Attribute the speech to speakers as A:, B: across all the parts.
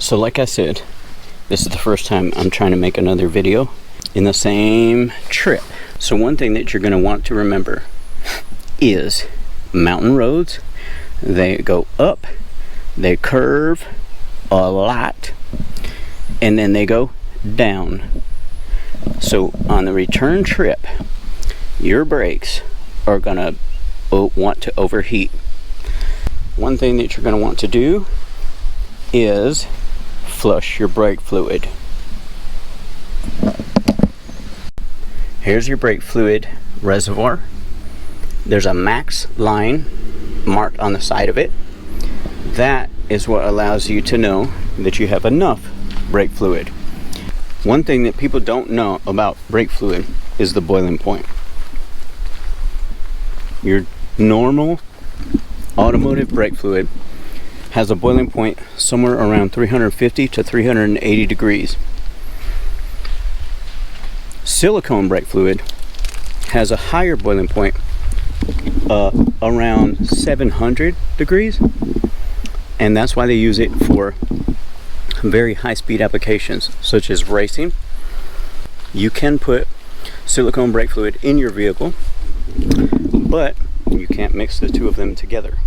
A: So like I said, this is the first time I'm trying to make another video in the same trip. So one thing that you're going to want to remember is mountain roads, they go up, they curve a lot, and then they go down. So on the return trip, your brakes are going to want to overheat. One thing that you're going to want to do is flush your brake fluid. Here's your brake fluid reservoir. There's a max line marked on the side of it. That is what allows you to know that you have enough brake fluid. One thing that people don't know about brake fluid is the boiling point. Your normal automotive brake fluid has a boiling point somewhere around 350 to 380 degrees. Silicone brake fluid has a higher boiling point, around 700 degrees, and that's why they use it for very high-speed applications such as racing. You can put silicone brake fluid in your vehicle, but you can't mix the two of them together.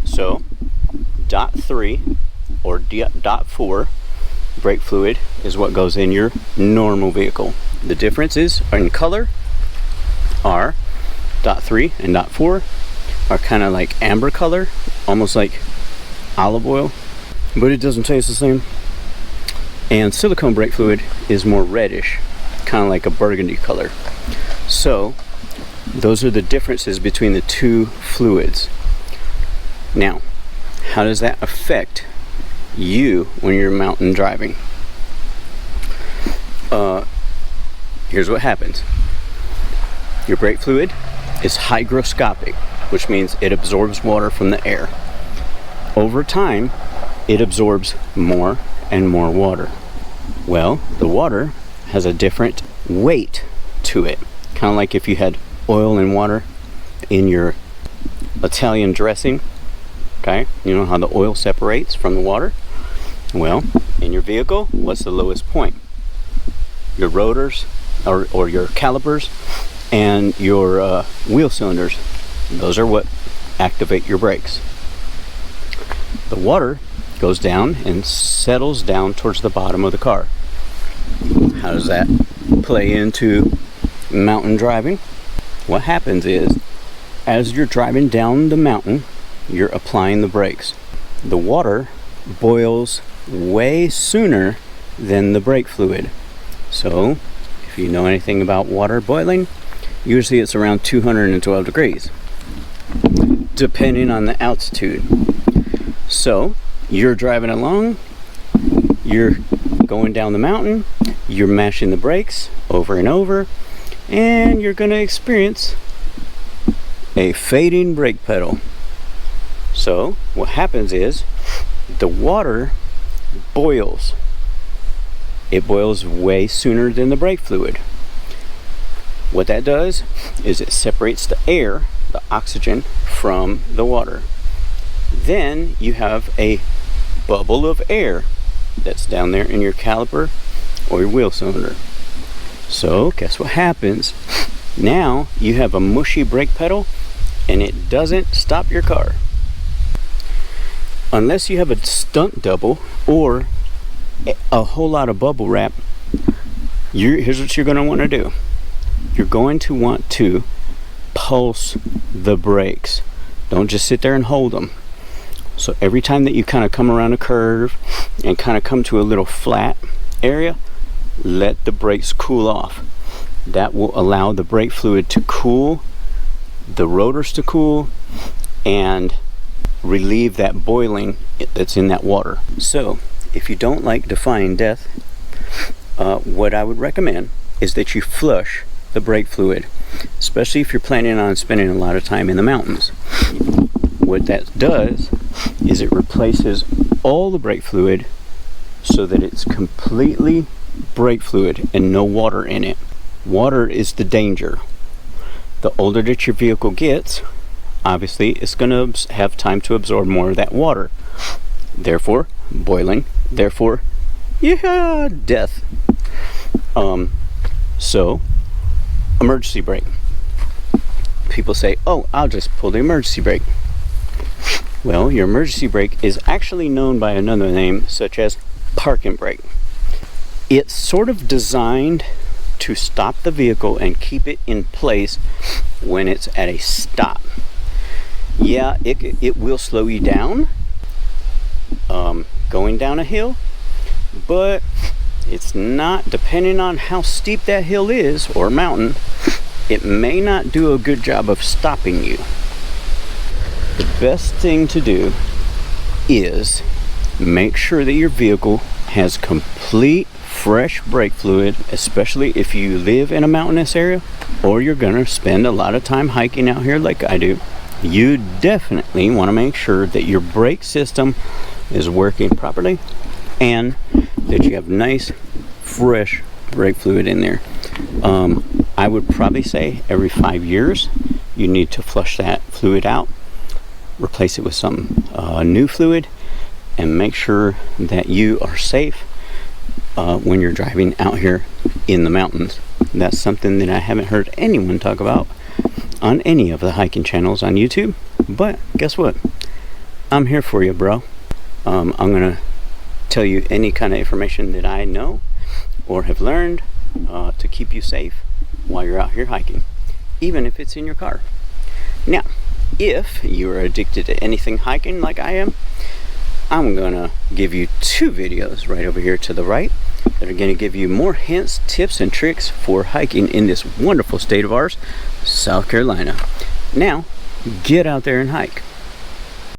A: So dot 3 or dot 4 brake fluid is what goes in your normal vehicle. The differences in color are dot 3 and dot 4 are kind of like amber color, almost like olive oil, but it doesn't taste the same. And silicone brake fluid is more reddish, kind of like a burgundy color. So those are the differences between the two fluids. Now, how does that affect you when you're mountain driving? Here's what happens. Your brake fluid is hygroscopic, which means it absorbs water from the air. Over time, it absorbs more and more water. Well, the water has a different weight to it. Kind of like if you had oil and water in your Italian dressing. Okay, you know how the oil separates from the water? Well, in your vehicle, what's the lowest point? Your rotors or your calipers and your wheel cylinders. Those are what activate your brakes. The water goes down and settles down towards the bottom of the car. How does that play into mountain driving? What happens is, as you're driving down the mountain, you're applying the brakes. The water boils way sooner than the brake fluid. So, if you know anything about water boiling, usually it's around 212 degrees, depending on the altitude. So, you're driving along, you're going down the mountain, you're mashing the brakes over and over, and you're going to experience a fading brake pedal. So what happens is the water boils. It boils way sooner than the brake fluid. What that does is it separates the air, the oxygen, from the water. Then you have a bubble of air that's down there in your caliper or your wheel cylinder. So guess what happens? Now you have a mushy brake pedal and it doesn't stop your car. Unless you have a stunt double or a whole lot of bubble wrap, here's what you're going to want to do. You're going to want to pulse the brakes. Don't just sit there and hold them. So every time that you kind of come around a curve and kind of come to a little flat area, let the brakes cool off. That will allow the brake fluid to cool, the rotors to cool, and relieve that boiling that's in that water. So if you don't like defying death, what I would recommend is that you flush the brake fluid, especially if you're planning on spending a lot of time in the mountains. What that does is it replaces all the brake fluid so that it's completely brake fluid and no water in it. Water is the danger. The older that your vehicle gets, obviously it's going to have time to absorb more of that water. Therefore, boiling, therefore, yeah, death. So, emergency brake. People say, oh, I'll just pull the emergency brake. Well, your emergency brake is actually known by another name, such as parking brake. It's sort of designed to stop the vehicle and keep it in place when it's at a stop. Yeah, it will slow you down going down a hill, but it's not, depending on how steep that hill is or mountain, it may not do a good job of stopping you. The best thing to do is make sure that your vehicle has complete fresh brake fluid, especially if you live in a mountainous area or you're gonna spend a lot of time hiking out here like I do. You definitely want to make sure that your brake system is working properly and that you have nice fresh brake fluid in there. I would probably say every 5 years you need to flush that fluid out, replace it with some new fluid, and make sure that you are safe when you're driving out here in the mountains. That's something that I haven't heard anyone talk about on any of the hiking channels on YouTube, but guess what? I'm here for you, bro. I'm gonna tell you any kind of information that I know or have learned to keep you safe while you're out here hiking, even if it's in your car. Now, if you are addicted to anything hiking like I am, I'm gonna give you 2 videos right over here to the right that are gonna give you more hints, tips, and tricks for hiking in this wonderful state of ours, South Carolina. Now, get out there and hike.